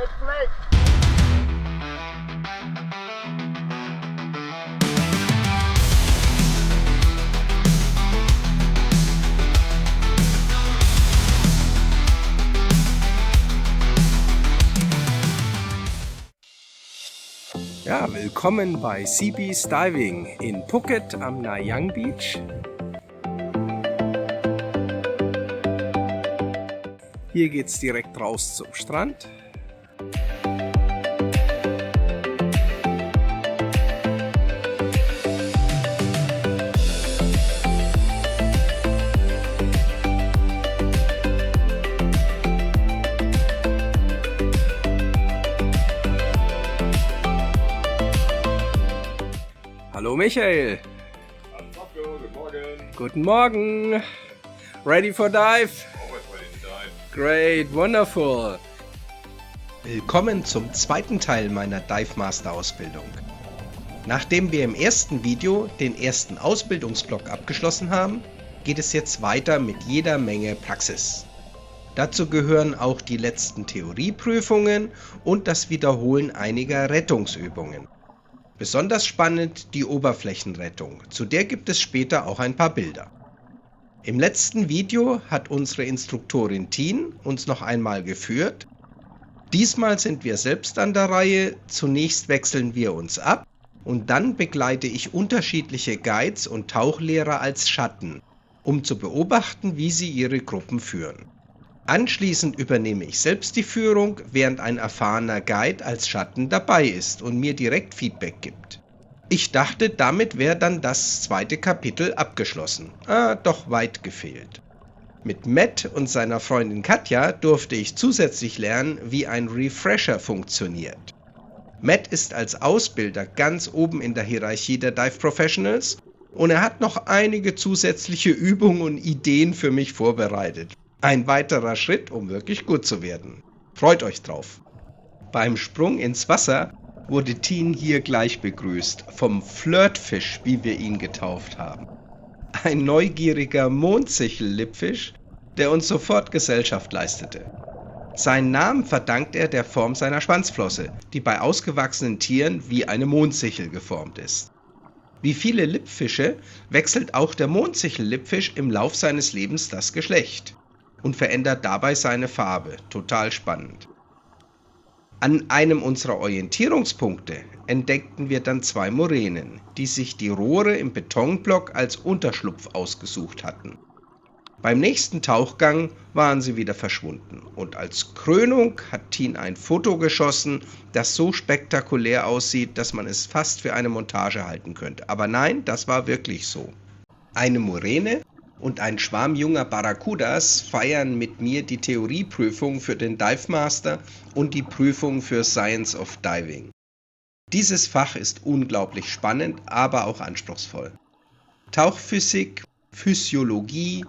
Inflate. Ja, willkommen bei Seabees Diving in Phuket am Nai Yang Beach. Hier geht's direkt raus zum Strand. Hallo Michael. Hallo Fabio, guten Morgen. Guten Morgen. Ready for dive? Always ready to dive. Great, wonderful. Willkommen zum zweiten Teil meiner Dive Master Ausbildung. Nachdem wir im ersten Video den ersten Ausbildungsblock abgeschlossen haben, geht es jetzt weiter mit jeder Menge Praxis. Dazu gehören auch die letzten Theorieprüfungen und das Wiederholen einiger Rettungsübungen. Besonders spannend die Oberflächenrettung, zu der gibt es später auch ein paar Bilder. Im letzten Video hat unsere Instruktorin Tien uns noch einmal geführt. Diesmal sind wir selbst an der Reihe, zunächst wechseln wir uns ab und dann begleite ich unterschiedliche Guides und Tauchlehrer als Schatten, um zu beobachten, wie sie ihre Gruppen führen. Anschließend übernehme ich selbst die Führung, während ein erfahrener Guide als Schatten dabei ist und mir direkt Feedback gibt. Ich dachte, damit wäre dann das zweite Kapitel abgeschlossen. Doch weit gefehlt. Mit Matt und seiner Freundin Katja durfte ich zusätzlich lernen, wie ein Refresher funktioniert. Matt ist als Ausbilder ganz oben in der Hierarchie der Dive Professionals und er hat noch einige zusätzliche Übungen und Ideen für mich vorbereitet. Ein weiterer Schritt, um wirklich gut zu werden. Freut euch drauf. Beim Sprung ins Wasser wurde Tien hier gleich begrüßt, vom Flirtfisch, wie wir ihn getauft haben. Ein neugieriger Mondsichel-Lippfisch, der uns sofort Gesellschaft leistete. Seinen Namen verdankt er der Form seiner Schwanzflosse, die bei ausgewachsenen Tieren wie eine Mondsichel geformt ist. Wie viele Lippfische wechselt auch der Mondsichel-Lippfisch im Lauf seines Lebens das Geschlecht und verändert dabei seine Farbe. Total spannend. An einem unserer Orientierungspunkte entdeckten wir dann zwei Muränen, die sich die Rohre im Betonblock als Unterschlupf ausgesucht hatten. Beim nächsten Tauchgang waren sie wieder verschwunden und als Krönung hat Tien ein Foto geschossen, das so spektakulär aussieht, dass man es fast für eine Montage halten könnte. Aber nein, das war wirklich so. Eine Muräne und ein Schwarm junger Barracudas feiern mit mir die Theorieprüfung für den Dive Master und die Prüfung für Science of Diving. Dieses Fach ist unglaublich spannend, aber auch anspruchsvoll. Tauchphysik, Physiologie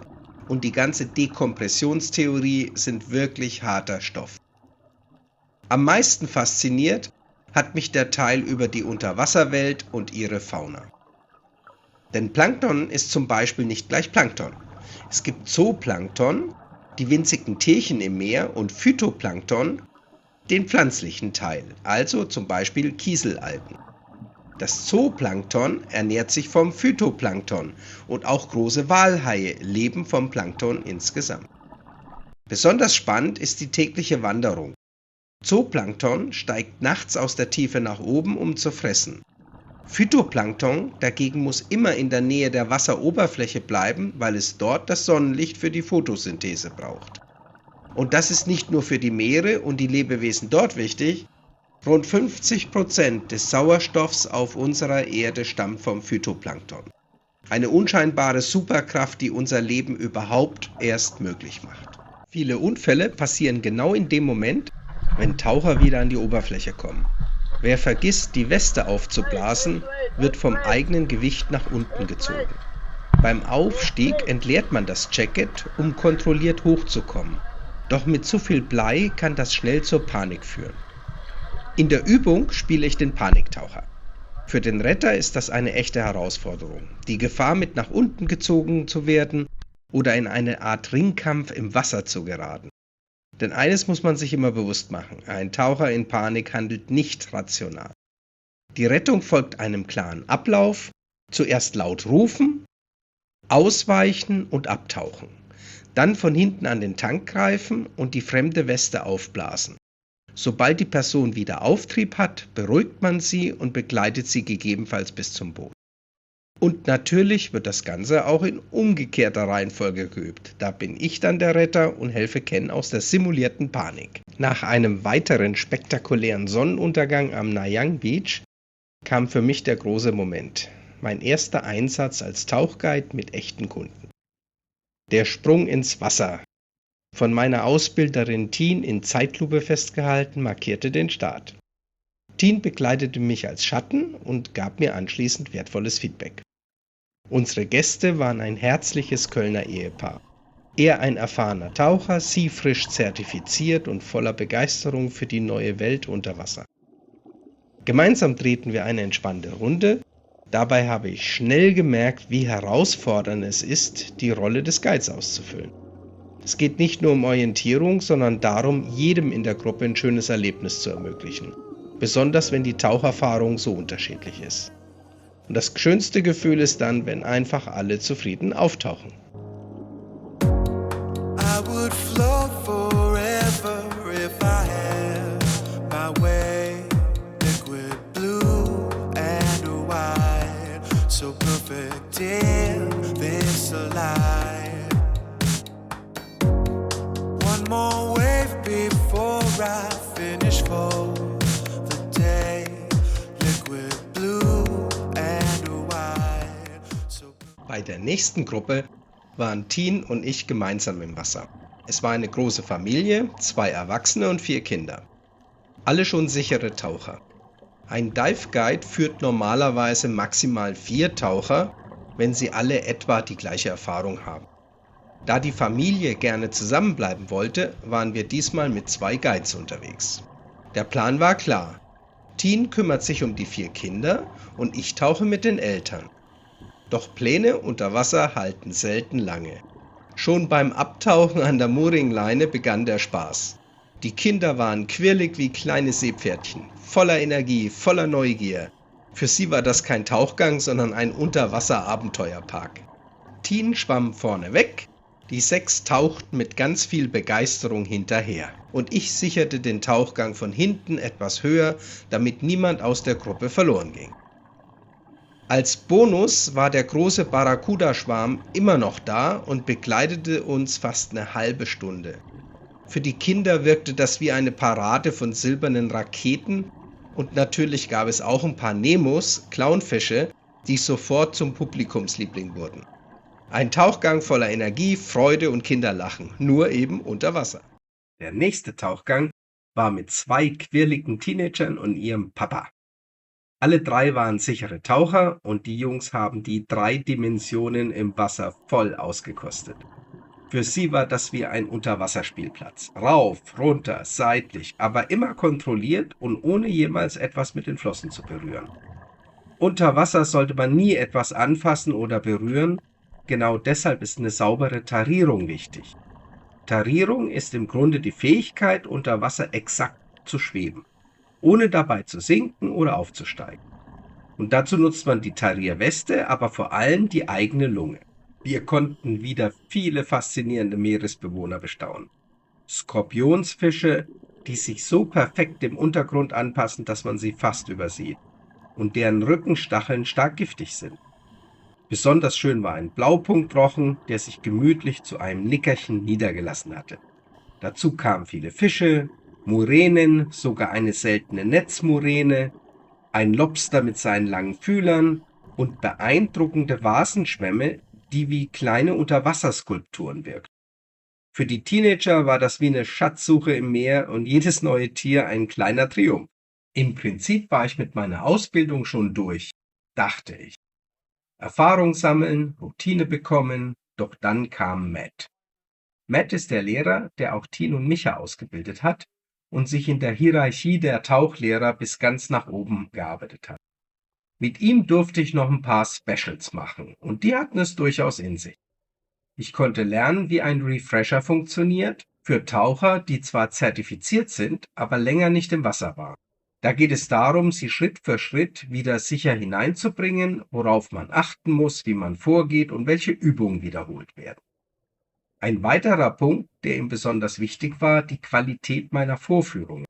und die ganze Dekompressionstheorie sind wirklich harter Stoff. Am meisten fasziniert hat mich der Teil über die Unterwasserwelt und ihre Fauna. Denn Plankton ist zum Beispiel nicht gleich Plankton. Es gibt Zooplankton, die winzigen Tierchen im Meer, und Phytoplankton, den pflanzlichen Teil, also zum Beispiel Kieselalgen. Das Zooplankton ernährt sich vom Phytoplankton und auch große Walhaie leben vom Plankton insgesamt. Besonders spannend ist die tägliche Wanderung. Zooplankton steigt nachts aus der Tiefe nach oben, um zu fressen. Phytoplankton dagegen muss immer in der Nähe der Wasseroberfläche bleiben, weil es dort das Sonnenlicht für die Photosynthese braucht. Und das ist nicht nur für die Meere und die Lebewesen dort wichtig, rund 50% des Sauerstoffs auf unserer Erde stammt vom Phytoplankton. Eine unscheinbare Superkraft, die unser Leben überhaupt erst möglich macht. Viele Unfälle passieren genau in dem Moment, wenn Taucher wieder an die Oberfläche kommen. Wer vergisst, die Weste aufzublasen, wird vom eigenen Gewicht nach unten gezogen. Beim Aufstieg entleert man das Jacket, um kontrolliert hochzukommen. Doch mit zu viel Blei kann das schnell zur Panik führen. In der Übung spiele ich den Paniktaucher. Für den Retter ist das eine echte Herausforderung, die Gefahr, mit nach unten gezogen zu werden oder in eine Art Ringkampf im Wasser zu geraten. Denn eines muss man sich immer bewusst machen: Ein Taucher in Panik handelt nicht rational. Die Rettung folgt einem klaren Ablauf: zuerst laut rufen, ausweichen und abtauchen. Dann von hinten an den Tank greifen und die fremde Weste aufblasen. Sobald die Person wieder Auftrieb hat, beruhigt man sie und begleitet sie gegebenenfalls bis zum Boot. Und natürlich wird das Ganze auch in umgekehrter Reihenfolge geübt. Da bin ich dann der Retter und helfe Ken aus der simulierten Panik. Nach einem weiteren spektakulären Sonnenuntergang am Nayang Beach kam für mich der große Moment. Mein erster Einsatz als Tauchguide mit echten Kunden. Der Sprung ins Wasser, von meiner Ausbilderin Tien in Zeitlupe festgehalten, markierte den Start. Tien begleitete mich als Schatten und gab mir anschließend wertvolles Feedback. Unsere Gäste waren ein herzliches Kölner Ehepaar. Er ein erfahrener Taucher, sie frisch zertifiziert und voller Begeisterung für die neue Welt unter Wasser. Gemeinsam drehten wir eine entspannte Runde. Dabei habe ich schnell gemerkt, wie herausfordernd es ist, die Rolle des Guides auszufüllen. Es geht nicht nur um Orientierung, sondern darum, jedem in der Gruppe ein schönes Erlebnis zu ermöglichen. Besonders wenn die Taucherfahrung so unterschiedlich ist. Und das schönste Gefühl ist dann, wenn einfach alle zufrieden auftauchen. I would float forever if I had my way. Liquid blue and white, so perfect in this light. One more wave before I finish for the day. Liquid blue and white. Bei der nächsten Gruppe waren Tien und ich gemeinsam im Wasser. Es war eine große Familie, 2 Erwachsene und 4 Kinder. Alle schon sichere Taucher. Ein Dive Guide führt normalerweise maximal 4 Taucher, wenn sie alle etwa die gleiche Erfahrung haben. Da die Familie gerne zusammenbleiben wollte, waren wir diesmal mit 2 Guides unterwegs. Der Plan war klar: Tien kümmert sich um die 4 Kinder und ich tauche mit den Eltern. Doch Pläne unter Wasser halten selten lange. Schon beim Abtauchen an der Mooringleine begann der Spaß. Die Kinder waren quirlig wie kleine Seepferdchen, voller Energie, voller Neugier. Für sie war das kein Tauchgang, sondern ein Unterwasser-Abenteuerpark. Tien schwamm vorne weg, die 6 tauchten mit ganz viel Begeisterung hinterher. Und ich sicherte den Tauchgang von hinten etwas höher, damit niemand aus der Gruppe verloren ging. Als Bonus war der große Barracuda-Schwarm immer noch da und begleitete uns fast eine halbe Stunde. Für die Kinder wirkte das wie eine Parade von silbernen Raketen und natürlich gab es auch ein paar Nemos, Clownfische, die sofort zum Publikumsliebling wurden. Ein Tauchgang voller Energie, Freude und Kinderlachen, nur eben unter Wasser. Der nächste Tauchgang war mit 2 quirligen Teenagern und ihrem Papa. Alle 3 waren sichere Taucher und die Jungs haben die 3 Dimensionen im Wasser voll ausgekostet. Für sie war das wie ein Unterwasserspielplatz. Rauf, runter, seitlich, aber immer kontrolliert und ohne jemals etwas mit den Flossen zu berühren. Unter Wasser sollte man nie etwas anfassen oder berühren. Genau deshalb ist eine saubere Tarierung wichtig. Tarierung ist im Grunde die Fähigkeit, unter Wasser exakt zu schweben, ohne dabei zu sinken oder aufzusteigen. Und dazu nutzt man die Tarierweste, aber vor allem die eigene Lunge. Wir konnten wieder viele faszinierende Meeresbewohner bestaunen. Skorpionsfische, die sich so perfekt dem Untergrund anpassen, dass man sie fast übersieht und deren Rückenstacheln stark giftig sind. Besonders schön war ein Blaupunktrochen, der sich gemütlich zu einem Nickerchen niedergelassen hatte. Dazu kamen viele Fische, Muränen, sogar eine seltene Netzmuräne, ein Lobster mit seinen langen Fühlern und beeindruckende Vasenschwämme, die wie kleine Unterwasserskulpturen wirken. Für die Teenager war das wie eine Schatzsuche im Meer und jedes neue Tier ein kleiner Triumph. Im Prinzip war ich mit meiner Ausbildung schon durch, dachte ich. Erfahrung sammeln, Routine bekommen, doch dann kam Matt. Matt ist der Lehrer, der auch Tien und Micha ausgebildet hat und sich in der Hierarchie der Tauchlehrer bis ganz nach oben gearbeitet hat. Mit ihm durfte ich noch ein paar Specials machen und die hatten es durchaus in sich. Ich konnte lernen, wie ein Refresher funktioniert, Für Taucher, die zwar zertifiziert sind, aber länger nicht im Wasser waren. Da geht es darum, sie Schritt für Schritt wieder sicher hineinzubringen, worauf man achten muss, wie man vorgeht und welche Übungen wiederholt werden. Ein weiterer Punkt, der ihm besonders wichtig war, die Qualität meiner Vorführungen.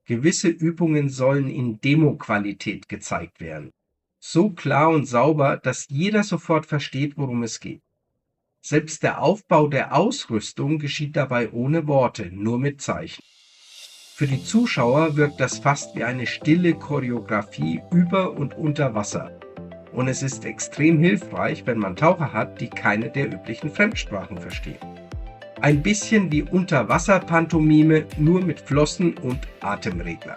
Gewisse Übungen sollen in Demo-Qualität gezeigt werden. So klar und sauber, dass jeder sofort versteht, worum es geht. Selbst der Aufbau der Ausrüstung geschieht dabei ohne Worte, nur mit Zeichen. Für die Zuschauer wirkt das fast wie eine stille Choreografie über und unter Wasser. Und es ist extrem hilfreich, wenn man Taucher hat, die keine der üblichen Fremdsprachen verstehen. Ein bisschen wie Unterwasser-Pantomime, nur mit Flossen und Atemregler.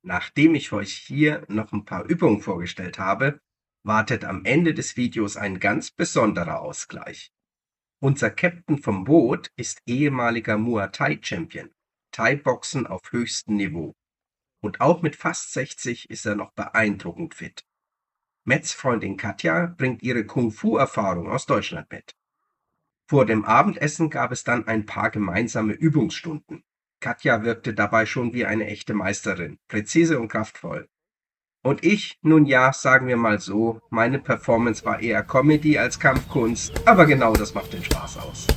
Nachdem ich euch hier noch ein paar Übungen vorgestellt habe, wartet am Ende des Videos ein ganz besonderer Ausgleich. Unser Captain vom Boot ist ehemaliger Muay Thai Champion, Thai-Boxen auf höchstem Niveau. Und auch mit fast 60 ist er noch beeindruckend fit. Matts Freundin Katja bringt ihre Kung-Fu-Erfahrung aus Deutschland mit. Vor dem Abendessen gab es dann ein paar gemeinsame Übungsstunden. Katja wirkte dabei schon wie eine echte Meisterin, präzise und kraftvoll. Und ich, nun ja, sagen wir mal so, meine Performance war eher Comedy als Kampfkunst, aber genau das macht den Spaß aus.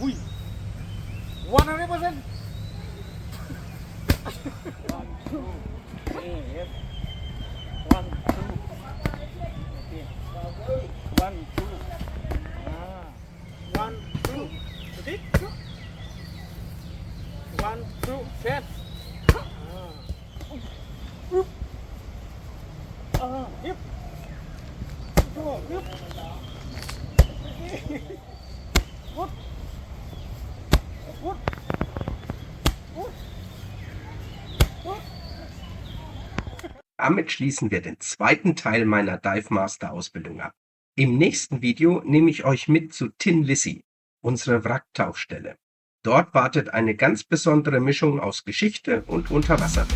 Ui, 100%. Yes. 1, 2. Okay. 1, 2. 1, 2. Okay. 1, 2. Set. Yep. Go. Yep. Good. Good. Damit schließen wir den zweiten Teil meiner Dive Master Ausbildung ab. Im nächsten Video nehme ich euch mit zu Tin Lissy, unsere Wracktauchstelle. Dort wartet eine ganz besondere Mischung aus Geschichte und Unterwasserwelt.